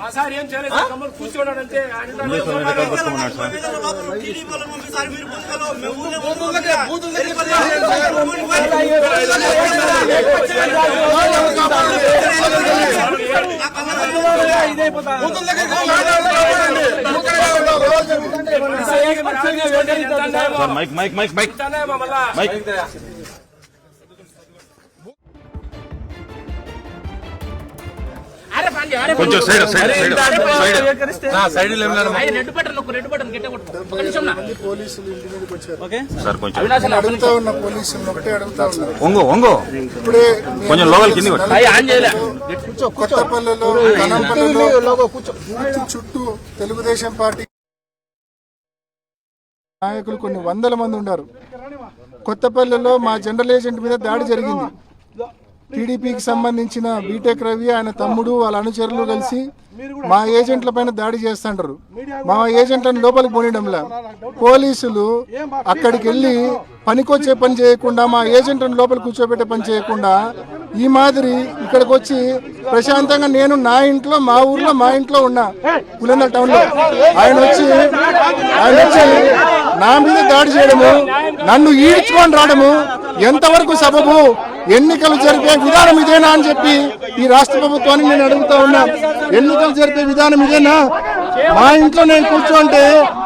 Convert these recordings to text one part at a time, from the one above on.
మా సార్ ఏం చేయలేదు, మమ్మల్ని కూర్చోన్నాడు అంతే. కొంచెం side side side side red button పోలీసులు ఇంటి మీదకి వచ్చారు. సార్ కొంచెం అడుగుతా ఉన్న పోలీసులు ఒకటే అడుగుతా ఉన్నారు. ఒంగో ఇప్పుడే కొంచెం లోపల కింది కొత్తపల్లెలో కనంపల్లిలో చుట్టూ తెలుగుదేశం పార్టీ నాయకులు కొన్ని వందల మంది ఉన్నారు. కొత్తపల్లెలో మా జనరల్ ఏజెంట్ మీద దాడి జరిగింది. టీడీపీకి సంబంధించిన బీటెక్ రవి ఆయన తమ్ముడు వాళ్ళ అనుచరులు కలిసి మా ఏజెంట్ల పైన దాడి చేస్తుంటారు. మా ఏజెంట్లను లోపలికి పోనీయడంలా పోలీసులు అక్కడికి వెళ్ళి పనికొచ్చే పని చేయకుండా మా ఏజెంట్లను లోపలికి కూర్చోబెట్టే పని చేయకుండా ఈ మాదిరి ఇక్కడికి వచ్చి ప్రశాంతంగా నేను నా ఇంట్లో మా ఊర్లో మా ఇంట్లో ఉన్నా పులివెందుల టౌన్ లో ఆయన వచ్చి నా మీద దాడి చేయడము, నన్ను ఈడ్చుకొని రావడము ఎంతవరకు సబబు? ఎన్నికలు జరిపే విధానం ఇదేనా అని చెప్పి ఈ రాష్ట్ర ప్రభుత్వాన్ని నేను అడుగుతా ఉన్నా. ఎన్నికలు జరిపే విధానం ఇదేనా? మా ఇంట్లో నేను కూర్చోంటే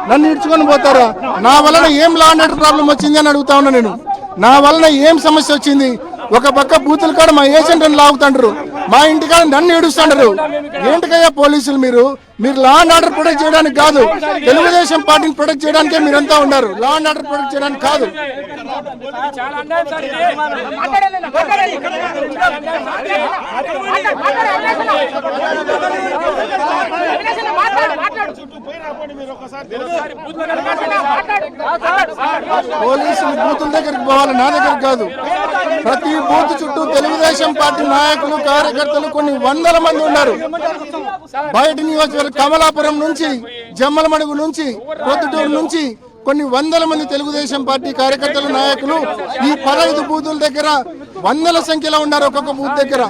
నన్ను ఇడ్చుకొని పోతారా? నా వలన ఏం లా అండ్ ఆర్డర్ ప్రాబ్లం వచ్చింది అని అడుగుతా ఉన్నా. నేను నా వలన ఏం సమస్య వచ్చింది? ఒక పక్క బూతుల కాడ మా ఏజెంట్ని లాగుతుంటారు, మా ఇంటికాడ నన్ను ఏడుస్తుంటారు. ఏంటికయ్యా పోలీసులు మీరు లా అండ్ ఆర్డర్ ప్రొటెక్ట్ చేయడానికి కాదు, తెలుగుదేశం పార్టీని ప్రొటెక్ట్ చేయడానికే మీరంతా ఉన్నారు, లా అండ్ ఆర్డర్ ప్రొటెక్ట్ చేయడానికి కాదు. పోలీసులు బూతుల దగ్గరికి పోవాలి, నా దగ్గరికి కాదు. ప్రతి బూత్ చుట్టూ తెలుగుదేశం పార్టీ నాయకులు కార్యకర్తలు కొన్ని వందల మంది ఉన్నారు. బయట నియోజకవర్గం కమలాపురం నుంచి, జమ్మలమడుగు నుంచి, ప్రొద్దుటూరు నుంచి కొన్ని వందల మంది తెలుగుదేశం పార్టీ కార్యకర్తలు నాయకులు ఈ 15 బూతుల దగ్గర వందల సంఖ్యలో ఉన్నారు. ఒక్కొక్క బూత్ దగ్గర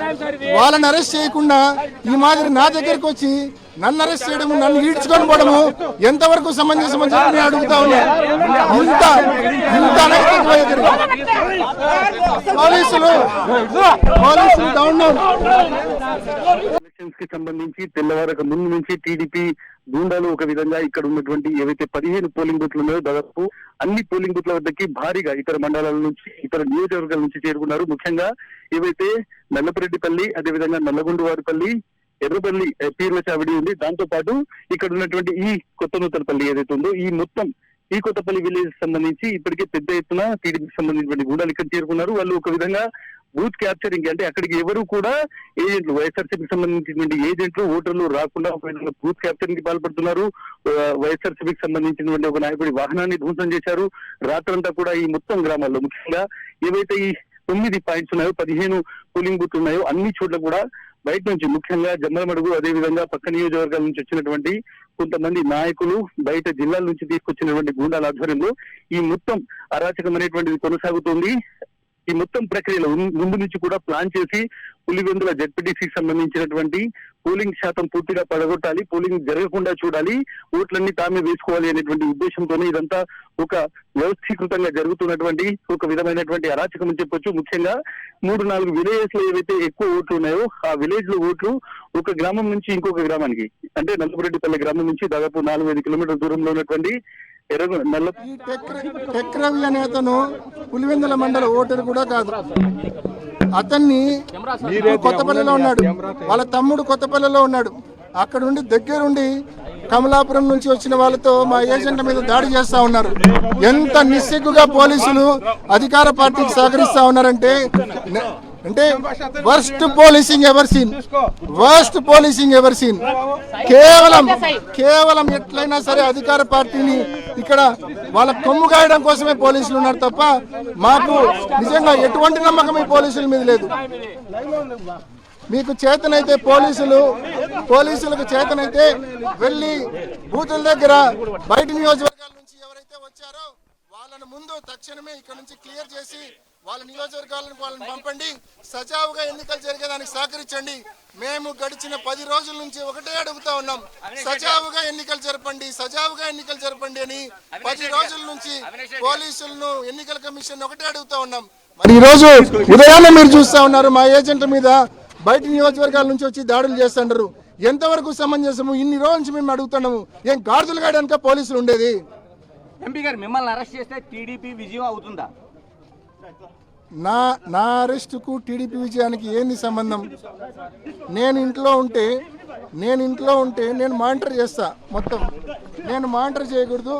వాళ్ళని అరెస్ట్ చేయకుండా ఈ మాదిరి నా దగ్గరకు వచ్చి నన్ను అరెస్ట్ చేయడము, నన్ను ఈడ్చుకొని పోవడము ఎంతవరకు సమంజసమని చెప్పి నేను అడుగుతా ఉన్నా. ఇంత అనైతిక వైఖరి పోలీసులు డౌన్ ఎలక్షన్స్ కి సంబంధించి తెల్లవారక ముందు నుంచి టీడీపీ గూండాలు ఒక విధంగా ఇక్కడ ఉన్నటువంటి ఏవైతే 15 పోలింగ్ బూత్లు ఉన్నాయో దాదాపు అన్ని పోలింగ్ బూత్ల వద్దకి భారీగా ఇతర మండలాల నుంచి, ఇతర నియోజకవర్గాల నుంచి చేరుకున్నారు. ముఖ్యంగా ఏవైతే నల్లపురెడ్డిపల్లి, అదేవిధంగా నల్లగొండవారిపల్లి, ఎర్రపల్లి పీర్ల చావిడి ఉంది. దాంతో పాటు ఇక్కడ ఉన్నటువంటి ఈ కొత్త నూతనపల్లి ఏదైతే ఉందో ఈ కొత్తపల్లి విలేజ్ సంబంధించి ఇప్పటికే పెద్ద ఎత్తున టీడీపీకి సంబంధించినటువంటి గూడాలు ఇక్కడ చేరుకున్నారు. వాళ్ళు ఒక విధంగా బూత్ క్యాప్చరింగ్ అంటే అక్కడికి ఎవరు కూడా ఏజెంట్లు, వైఎస్ఆర్సీపీకి సంబంధించినటువంటి ఏజెంట్లు, ఓటర్లు రాకుండా ఒక విధంగా బూత్ క్యాప్చరింగ్ కి పాల్పడుతున్నారు. వైఎస్ఆర్సీపీకి సంబంధించినటువంటి ఒక నాయకుడి వాహనాన్ని ధ్వంసం చేశారు. రాత్రంతా కూడా ఈ మొత్తం గ్రామాల్లో ముఖ్యంగా ఏవైతే ఈ 9 పాయింట్స్ ఉన్నాయో, 15 పోలింగ్ బూత్లు ఉన్నాయో అన్ని చోట్ల కూడా బయట నుంచి ముఖ్యంగా జమ్మలమడుగు, అదేవిధంగా పక్క నియోజకవర్గాల నుంచి వచ్చినటువంటి కొంతమంది నాయకులు, బయట జిల్లాల నుంచి తీసుకొచ్చినటువంటి గూండాల ఆధ్వర్యంలో ఈ మొత్తం అరాచకమైనటువంటిది కొనసాగుతుంది. ఈ మొత్తం ప్రక్రియలో ముందు నుంచి కూడా ప్లాన్ చేసి పులివెందుల జెడ్పీటీసీకి సంబంధించినటువంటి పోలింగ్ శాతం పూర్తిగా పడగొట్టాలి, పోలింగ్ జరగకుండా చూడాలి, ఓట్లన్నీ తామే వేసుకోవాలి అనేటువంటి ఉద్దేశంతోనే ఇదంతా ఒక వ్యవస్థీకృతంగా జరుగుతున్నటువంటి ఒక విధమైనటువంటి అరాచకం అని చెప్పొచ్చు. ముఖ్యంగా 3-4 విలేజెస్ లో ఏవైతే ఎక్కువ ఓట్లు ఉన్నాయో ఆ విలేజ్ లో ఓట్లు ఒక గ్రామం నుంచి ఇంకొక గ్రామానికి, అంటే నల్లపురెడ్డిపల్లి గ్రామం నుంచి దాదాపు 4-5 కిలోమీటర్ల దూరంలో ఉన్నటువంటి టెక్ రవి అనే అతను పులివెందుల మండల ఓటరు కూడా కాదు. అతన్ని కొత్తపల్లిలో ఉన్నాడు, వాళ్ళ తమ్ముడు కొత్తపల్లిలో ఉన్నాడు. అక్కడ ఉండి దగ్గరుండి కమలాపురం నుంచి వచ్చిన వాళ్ళతో మా ఏజెంట్ల మీద దాడి చేస్తా ఉన్నారు. ఎంత నిస్సిగ్గుగా పోలీసులు అధికార పార్టీకి సహకరిస్తా ఉన్నారంటే వర్స్ట్ పోలీసింగ్ ఎవర్ సీన్. కేవలం ఎట్లయినా సరే అధికార పార్టీని ఇక్కడ వాళ్ళ కొమ్ము కాయడం కోసమే పోలీసులు ఉన్నారు తప్ప మాకు నిజంగా ఎటువంటి నమ్మకం ఈ పోలీసుల మీద లేదు. మీకు చేతనైతే పోలీసులకు చేతనైతే వెళ్ళి బూతుల దగ్గర బయట నియోజకవర్గాల నుంచి ఎవరైతే వచ్చారో వాళ్ళను ముందు తక్షణమే ఇక్కడ నుంచి క్లియర్ చేసి వాళ్ళ నియోజకవర్గాలను వాళ్ళని పంపండి, సజావుగా ఎన్నికలు జరిగేదానికి సహకరించండి. మేము గడిచిన 10 రోజుల నుంచి ఒకటే అడుగుతా ఉన్నాం, సజావుగా ఎన్నికలు జరపండి, సజావుగా ఎన్నికలు జరపండి అని 10 రోజుల నుంచి పోలీసులను, ఎన్నికల కమిషన్ ఒకటే అడుగుతా ఉన్నాం. మరి ఈ రోజు ఉదయాన్నే మీరు చూస్తా ఉన్నారు, మా ఏజెంట్ల మీద బయట నియోజకవర్గాల నుంచి వచ్చి దాడులు చేస్తుంటారు. ఎంతవరకు సమంజసము? ఇన్ని రోజుల నుంచి మేము అడుగుతున్నాము. ఏం గాడిదలు కాయడానిక పోలీసులు ఉండేది? ఎంపీ గారు మిమ్మల్ని అరెస్ట్ చేస్తే టీడీపీ విజయం అవుతుందా? నా అరెస్టుకు టీడీపీ విజయానికి ఏంది సంబంధం? నేను ఇంట్లో ఉంటే నేను మానిటర్ చేస్తా. మొత్తం నేను మానిటర్ చేయకూడదు.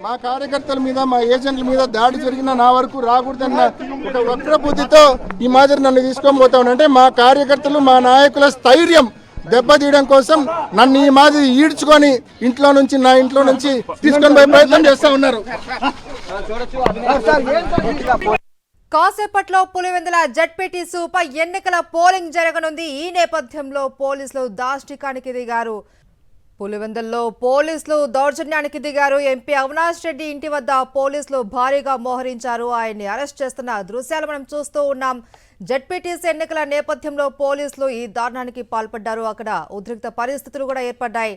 మా కార్యకర్తల మీద, మా ఏజెంట్ల మీద దాడి జరిగిన నా వరకు రాకూడదన్న ఒక వక్ర బుద్ధితో ఈ మాదిరి నన్ను తీసుకొని పోతా ఉన్నానంటే మా కార్యకర్తలు, మా నాయకుల స్థైర్యం దెబ్బతీయడం కోసం నన్ను ఈ మాదిరి ఈడ్చుకొని నా ఇంట్లో నుంచి తీసుకొని పోయే ప్రయత్నం చేస్తా ఉన్నారు. కాసేపట్లో పులివెందుల జడ్పీటీసీ ఉప ఎన్నికల పోలింగ్ జరగనుంది. ఈ నేపథ్యంలో పోలీసులు దాష్టికానికి దిగారు. పులివెందుల్లో పోలీసులు దౌర్జన్యానికి దిగారు. ఎంపీ అవినాష్ రెడ్డి ఇంటి వద్ద పోలీసులు భారీగా మోహరించారు. ఆయన్ని అరెస్ట్ చేస్తున్న దృశ్యాలు మనం చూస్తూ ఉన్నాం. జడ్పీటీసీ ఎన్నికల నేపథ్యంలో పోలీసులు ఈ దారుణానికి పాల్పడ్డారు. అక్కడ ఉద్రిక్త పరిస్థితులు కూడా ఏర్పడ్డాయి.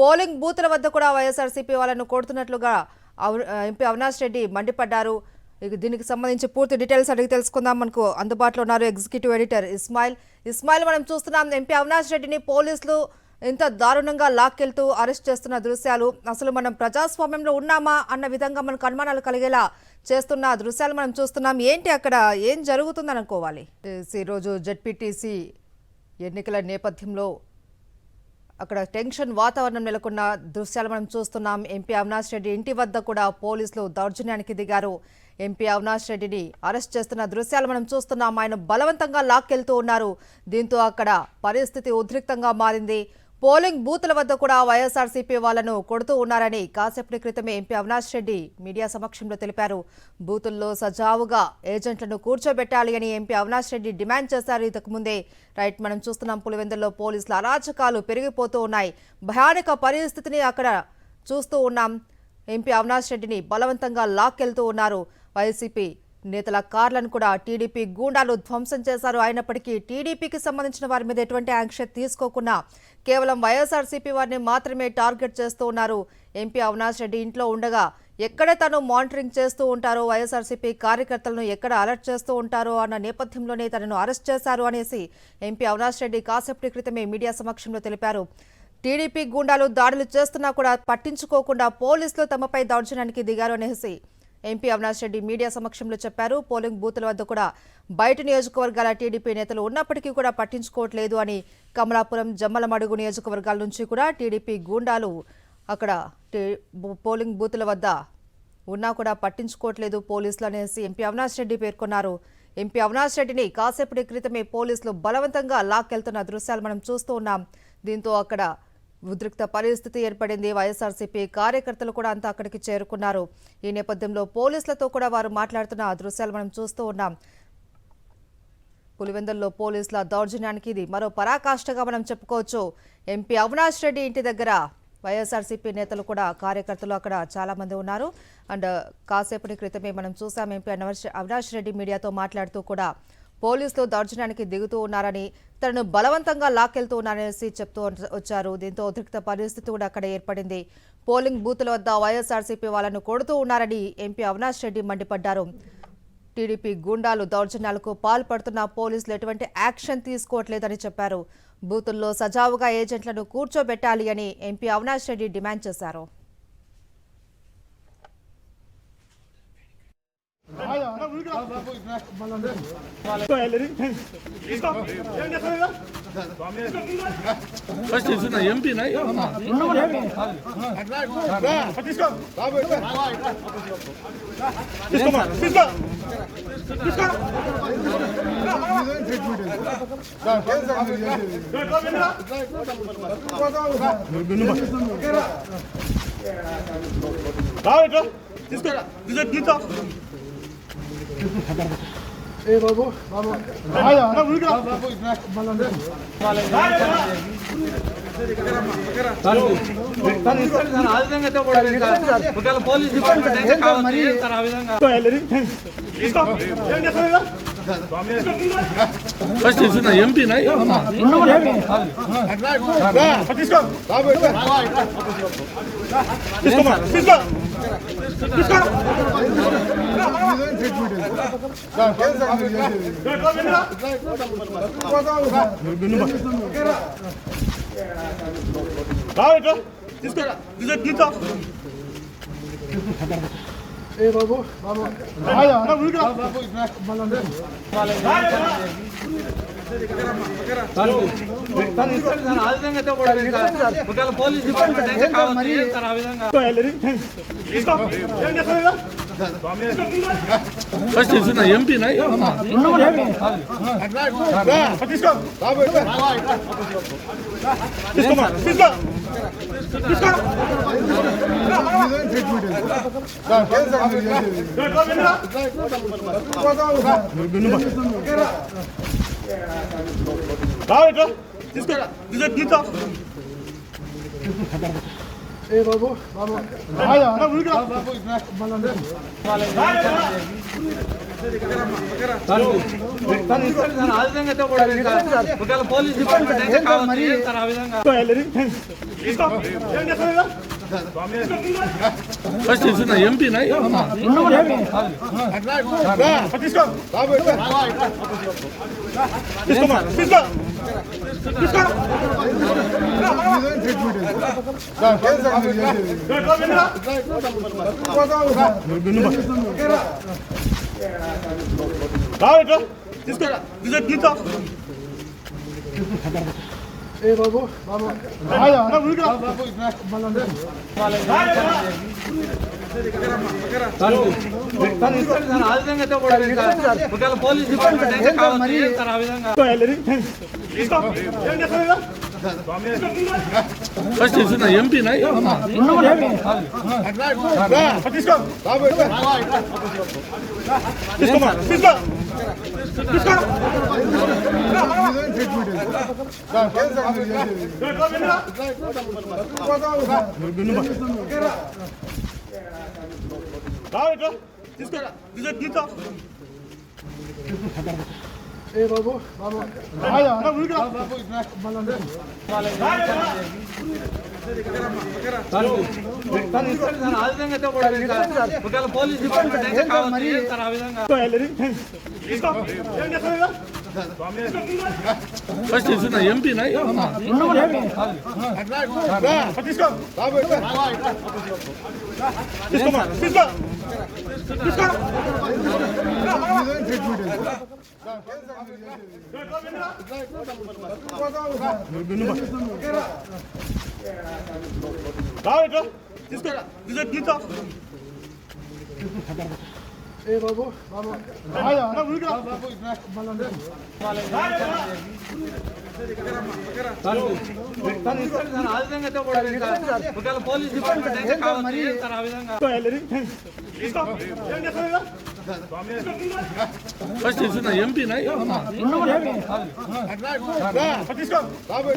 పోలింగ్ బూతుల వద్ద కూడా వైఎస్ఆర్సీపీ వాళ్ళను కొడుతున్నట్లుగా ఎంపీ అవినాష్ రెడ్డి మండిపడ్డారు. దీనికి సంబంధించి పూర్తి డీటెయిల్స్ అడిగి తెలుసుకుందాం. మనకు అందుబాటులో ఉన్నారు ఎగ్జిక్యూటివ్ ఎడిటర్ ఇస్మాయిల్. మనం చూస్తున్నాం ఎంపీ అవినాష్ రెడ్డిని పోలీసులు ఇంత దారుణంగా లాక్కెళ్తూ అరెస్ట్ చేస్తున్న దృశ్యాలు. అసలు మనం ప్రజాస్వామ్యంలో ఉన్నామా అన్న విధంగా మనకు అనుమానాలు కలిగేలా చేస్తున్న దృశ్యాలు మనం చూస్తున్నాం. ఏంటి అక్కడ ఏం జరుగుతుందని అనుకోవాలి? ఈరోజు జడ్పీటీసీ ఎన్నికల నేపథ్యంలో అక్కడ టెన్షన్ వాతావరణం నెలకొన్న దృశ్యాలు మనం చూస్తున్నాం. ఎంపీ అవినాష్ రెడ్డి ఇంటి వద్ద కూడా పోలీసులు దౌర్జన్యానికి దిగారు. ఎంపీ అవినాష్ రెడ్డిని అరెస్ట్ చేస్తున్న దృశ్యాలు మనం చూస్తున్నాం. ఆయన బలవంతంగా లాక్కెళ్తూ ఉన్నారు. దీంతో అక్కడ పరిస్థితి ఉద్రిక్తంగా మారింది. పోలింగ్ బూతుల వద్ద కూడా వైఎస్ఆర్సీపీ వాళ్లను కొడుతూ ఉన్నారని కాసేపటి క్రితమే ఎంపీ అవినాష్ రెడ్డి మీడియా సమక్షంలో తెలిపారు. బూతుల్లో సజావుగా ఏజెంట్లను కూర్చోబెట్టాలి అని ఎంపీ అవినాష్ రెడ్డి డిమాండ్ చేశారు. ఇంతకు ముందే మనం చూస్తున్నాం పులివెందుల్లో పోలీసుల అరాచకాలు పెరిగిపోతూ ఉన్నాయి. భయానక పరిస్థితిని అక్కడ చూస్తూ ఉన్నాం. ఎంపీ అవినాష్ రెడ్డిని బలవంతంగా లాక్కెళ్తూ ఉన్నారు. వైసీపీ నేతల కార్లను కూడా టీడీపీ గూండాలు ధ్వంసం చేశారు. అయినప్పటికీ టీడీపీకి సంబంధించిన వారి మీద ఎటువంటి యాక్షన్ తీసుకోకుండా కేవలం వైఎస్ఆర్సీపీ వారిని మాత్రమే టార్గెట్ చేస్తూ ఉన్నారు. ఎంపీ అవినాష్ రెడ్డి ఇంట్లో ఉండగా ఎక్కడ తను మానిటరింగ్ చేస్తూ ఉంటారో, వైఎస్ఆర్సీపీ కార్యకర్తలను ఎక్కడ అలర్ట్ చేస్తూ ఉంటారో అన్న నేపథ్యంలోనే తనను అరెస్ట్ చేశారు అనేసి ఎంపీ అవినాష్ రెడ్డి కాసేపటి క్రితమే మీడియా సమక్షంలో తెలిపారు. టీడీపీ గూండాలు దాడులు చేస్తున్నా కూడా పట్టించుకోకుండా పోలీసులు తమపై దౌర్జన్యానికి దిగారు అనేసి ఎంపీ అవినాష్ రెడ్డి మీడియా సమక్షంలో చెప్పారు. పోలింగ్ బూతుల వద్ద కూడా బయట నియోజకవర్గాల టీడీపీ నేతలు ఉన్నప్పటికీ కూడా పట్టించుకోవట్లేదు అని, కమలాపురం, జమ్మలమడుగు నియోజకవర్గాల నుంచి కూడా టీడీపీ గూండాలు అక్కడ పోలింగ్ బూతుల వద్ద ఉన్నా కూడా పట్టించుకోవట్లేదు పోలీసులు అనేసి ఎంపీ అవినాష్ రెడ్డి పేర్కొన్నారు. ఎంపీ అవినాష్ రెడ్డిని కాసేపటి క్రితమే పోలీసులు బలవంతంగా లాక్కెళ్తున్న దృశ్యాలు మనం చూస్తూ ఉన్నాం. దీంతో అక్కడ ఉద్రిక్త పరిస్థితి ఏర్పడింది. వైఎస్ఆర్సీపీ కార్యకర్తలు కూడా అంతా అక్కడికి చేరుకున్నారు. ఈ నేపథ్యంలో పోలీసులతో కూడా వారు మాట్లాడుతున్న దృశ్యాలు మనం చూస్తూ ఉన్నాం. పులివెందుల్లో పోలీసుల దౌర్జన్యానికి ఇది మరో పరాకాష్ఠగా మనం చెప్పుకోవచ్చు. ఎంపీ అవినాష్ రెడ్డి ఇంటి దగ్గర వైఎస్ఆర్సీపీ నేతలు కూడా, కార్యకర్తలు అక్కడ చాలా మంది ఉన్నారు. అండ్ కాసేపటి క్రితమే మనం చూసాం ఎంపీ అవినాష్ రెడ్డి మీడియాతో మాట్లాడుతూ కూడా పోలీసులు దౌర్జన్యానికి దిగుతూ ఉన్నారని, తనను బలవంతంగా లాక్కెళ్తూ ఉన్నారనేసి చెప్తూ వచ్చారు. దీంతో ఉద్రిక్త పరిస్థితి కూడా అక్కడ ఏర్పడింది. పోలింగ్ బూతుల వద్ద వైఎస్ఆర్సీపీ వాళ్లను కొడుతూ ఉన్నారని ఎంపీ అవినాష్ రెడ్డి మండిపడ్డారు. టీడీపీ గూండాలు దౌర్జన్యాలకు పాల్పడుతున్న పోలీసులు ఎటువంటి యాక్షన్ తీసుకోవట్లేదని చెప్పారు. బూతుల్లో సజావుగా ఏజెంట్లను కూర్చోబెట్టాలి అని ఎంపీ అవినాష్ రెడ్డి డిమాండ్ చేశారు. ఏ బాబు బాబు పోలీస్ డిపార్ట్మెంట్ ఫస్ట్ చూసిన ఎంపీనా ఏ బాబు బాబు ఫస్ట్ చూసిన ఎంపీనా ఏ బాబు బాబు ఫస్ట్ చూసిన ఎంపీనా ఏ బాబు బాబు ఫస్ట్ చూసిన ఎంపీనా ఏ బాబు బాబు ఫస్ట్ చూసిన ఎంపీనా ఏ బాబు బాబు ఫస్ట్ చూసిన ఎంపీనా ఏ బాబు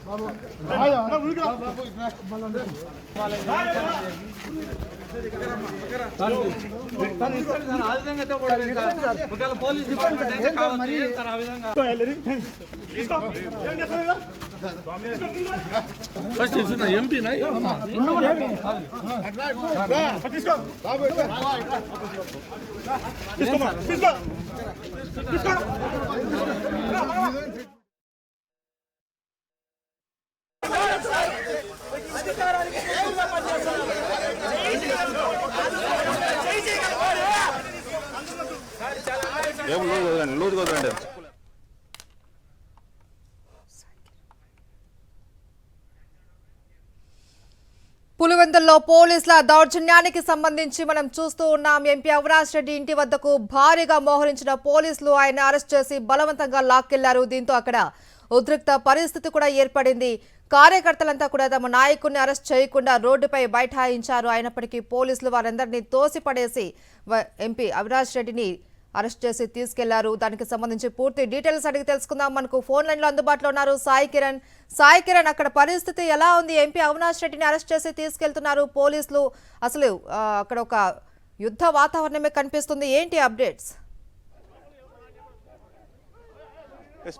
బాబు ఫస్ట్ చూసిన ఎంపీనా ఏం లూజ్ వదలండి పులివెందుల్లో పోలీసుల దౌర్జన్యానికి సంబంధించి మనం చూస్తూ ఉన్నాం. ఎంపీ అవినాష్ రెడ్డి ఇంటి వద్దకు భారీగా మోహరించిన పోలీసులు ఆయన అరెస్ట్ చేసి బలవంతంగా లాక్కెళ్లారు. దీంతో అక్కడ ఉద్రిక్త పరిస్థితి కూడా ఏర్పడింది. కార్యకర్తలంతా కూడా తమ నాయకుడిని అరెస్ట్ చేయకుండా రోడ్డుపై బైఠాయించారు. అయినప్పటికీ పోలీసులు వారందరినీ తోసిపడేసి ఎంపీ అవినాష్ రెడ్డిని అరెస్ట్ చేసి తీసుకెళ్లారు. దానికి సంబంధించి పూర్తి డీటెయిల్స్ అడిగి తెలుసుకుందాం. మనకు ఫోన్ లైన్ లో అందుబాటులో ఉన్నారు సాయి కిరణ్. అక్కడ పరిస్థితి ఎలా ఉంది? ఎంపీ అవినాష్ రెడ్డిని అరెస్ట్ చేసి తీసుకెళ్తున్నారు పోలీసులు. అసలు అక్కడ ఒక యుద్ధ వాతావరణమే కనిపిస్తుంది. ఏంటి అప్డేట్స్?